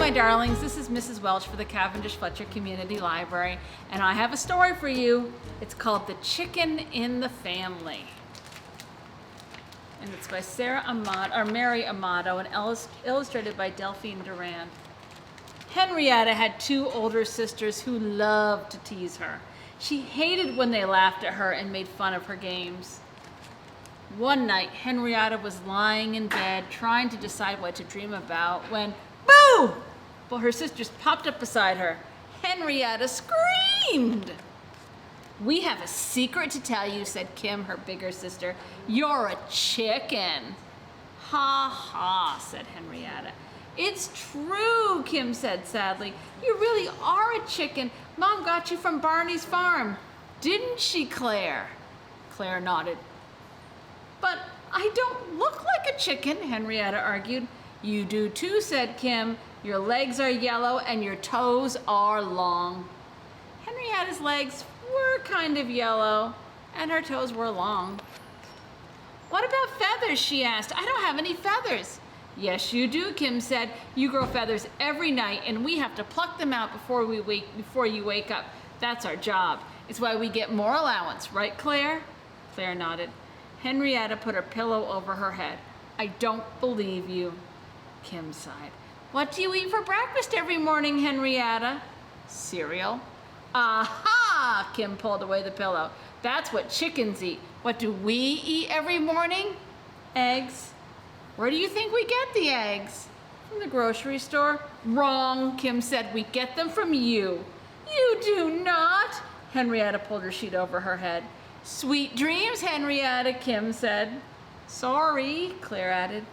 my darlings, this is Mrs. Welch for the Cavendish Fletcher Community Library, and I have a story for you. It's called The Chicken in the Family. And it's by Mary Amato and illustrated by Delphine Durand. Henrietta had two older sisters who loved to tease her. She hated when they laughed at her and made fun of her games. One night, Henrietta was lying in bed trying to decide what to dream about when, boo! Well, her sisters popped up beside her. Henrietta screamed. "We have a secret to tell you," said Kim, her bigger sister. "You're a chicken." "Ha ha," said Henrietta. "It's true," Kim said sadly. "You really are a chicken. Mom got you from Barney's farm. Didn't she, Claire?" Claire nodded. "But I don't look like a chicken," Henrietta argued. "You do too," said Kim. "Your legs are yellow and your toes are long." Henrietta's legs were kind of yellow and her toes were long. "What about feathers?" she asked. "I don't have any feathers." "Yes, you do," Kim said. "You grow feathers every night and we have to pluck them out before you wake up. That's our job. It's why we get more allowance, right, Claire?" Claire nodded. Henrietta put her pillow over her head. "I don't believe you." Kim sighed. "What do you eat for breakfast every morning, Henrietta?" "Cereal." "Aha!" Kim pulled away the pillow. "That's what chickens eat. What do we eat every morning?" "Eggs." "Where do you think we get the eggs?" "From the grocery store." "Wrong," Kim said. "We get them from you." "You do not." Henrietta pulled her sheet over her head. "Sweet dreams, Henrietta," Kim said. "Sorry," Claire added.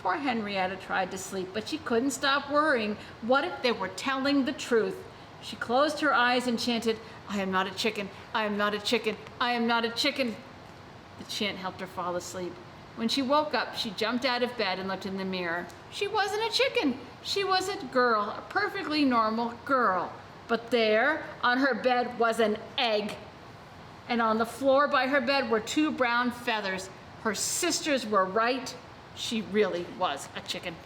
Poor Henrietta tried to sleep, but she couldn't stop worrying. What if they were telling the truth? She closed her eyes and chanted, "I am not a chicken, I am not a chicken, I am not a chicken." The chant helped her fall asleep. When she woke up, she jumped out of bed and looked in the mirror. She wasn't a chicken. She was a girl, a perfectly normal girl. But there, on her bed, was an egg. And on the floor by her bed were two brown feathers. Her sisters were right. She really was a chicken.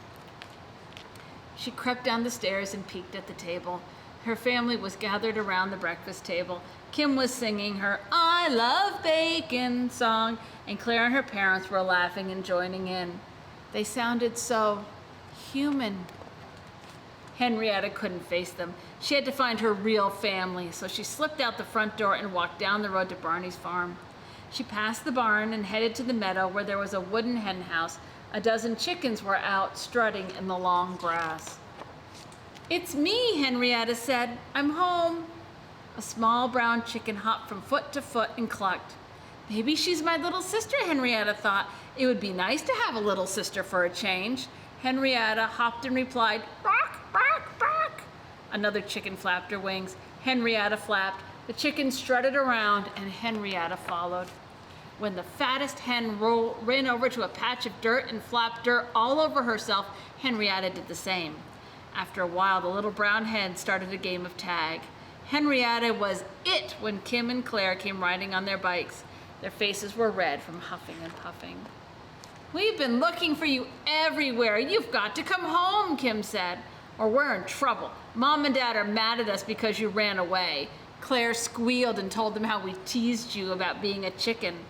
She crept down the stairs and peeked at the table. Her family was gathered around the breakfast table. Kim was singing her "I Love Bacon" song, and Claire and her parents were laughing and joining in. They sounded so human. Henrietta couldn't face them. She had to find her real family, so she slipped out the front door and walked down the road to Barney's farm. She passed the barn and headed to the meadow where there was a wooden hen house. A dozen chickens were out strutting in the long grass. "It's me," Henrietta said. "I'm home." A small brown chicken hopped from foot to foot and clucked. "Maybe she's my little sister," Henrietta thought. "It would be nice to have a little sister for a change." Henrietta hopped and replied, "Bark, bark, bark." Another chicken flapped her wings. Henrietta flapped. The chicken strutted around and Henrietta followed. When the fattest hen ran over to a patch of dirt and flapped dirt all over herself, Henrietta did the same. After a while, the little brown hen started a game of tag. Henrietta was it when Kim and Claire came riding on their bikes. Their faces were red from huffing and puffing. "We've been looking for you everywhere. You've got to come home," Kim said, "or we're in trouble. Mom and Dad are mad at us because you ran away." Claire squealed and told them how we teased you about being a chicken.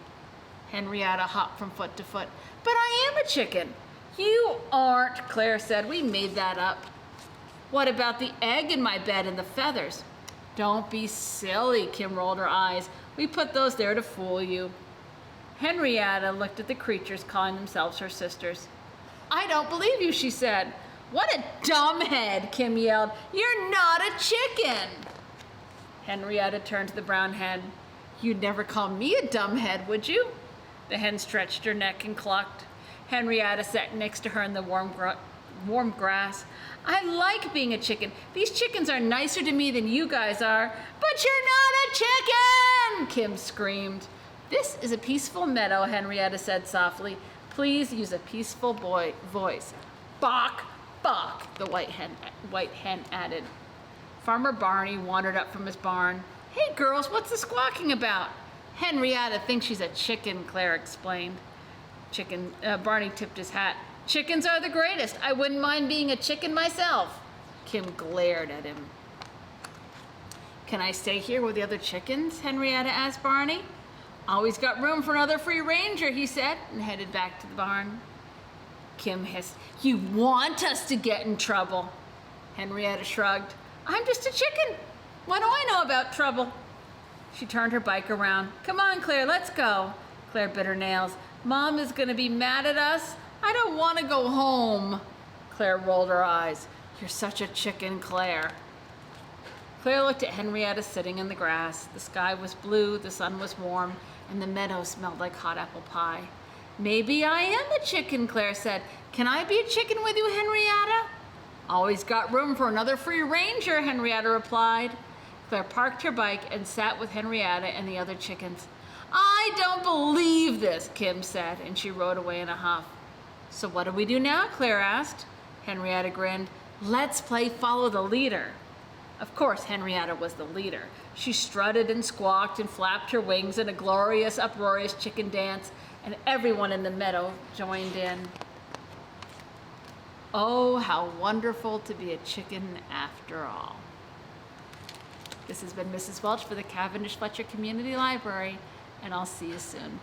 Henrietta hopped from foot to foot. "But I am a chicken." "You aren't," Claire said. "We made that up." "What about the egg in my bed and the feathers?" "Don't be silly," Kim rolled her eyes. "We put those there to fool you." Henrietta looked at the creatures calling themselves her sisters. "I don't believe you," she said. "What a dumbhead," Kim yelled. "You're not a chicken." Henrietta turned to the brown hen. "You'd never call me a dumbhead, would you?" The hen stretched her neck and clucked. Henrietta sat next to her in the warm grass. "I like being a chicken. These chickens are nicer to me than you guys are." "But you're not a chicken!" Kim screamed. "This is a peaceful meadow," Henrietta said softly. "Please use a peaceful voice." "Bawk, bawk," the white hen added. Farmer Barney wandered up from his barn. "Hey girls, what's the squawking about?" "Henrietta thinks she's a chicken," Claire explained. Barney tipped his hat. "Chickens are the greatest. I wouldn't mind being a chicken myself." Kim glared at him. Can I stay here with the other chickens? Henrietta asked Barney. Always got room for another free ranger, he said, and headed back to the barn. Kim hissed, you want us to get in trouble. Henrietta shrugged. I'm just a chicken. What do I know about trouble? She turned her bike around. Come on, Claire, let's go. Claire bit her nails. Mom is going to be mad at us. I don't want to go home. Claire rolled her eyes. You're such a chicken, Claire. Claire looked at Henrietta sitting in the grass. The sky was blue, the sun was warm, and the meadow smelled like hot apple pie. Maybe I am a chicken, Claire said. Can I be a chicken with you, Henrietta? Always got room for another free ranger, Henrietta replied. Claire parked her bike and sat with Henrietta and the other chickens. I don't believe this, Kim said, and she rode away in a huff. So what do we do now? Claire asked. Henrietta grinned. Let's play follow the leader. Of course, Henrietta was the leader. She strutted and squawked and flapped her wings in a glorious, uproarious chicken dance, and everyone in the meadow joined in. Oh, how wonderful to be a chicken after all. This has been Mrs. Welch for the Cavendish Fletcher Community Library, and I'll see you soon.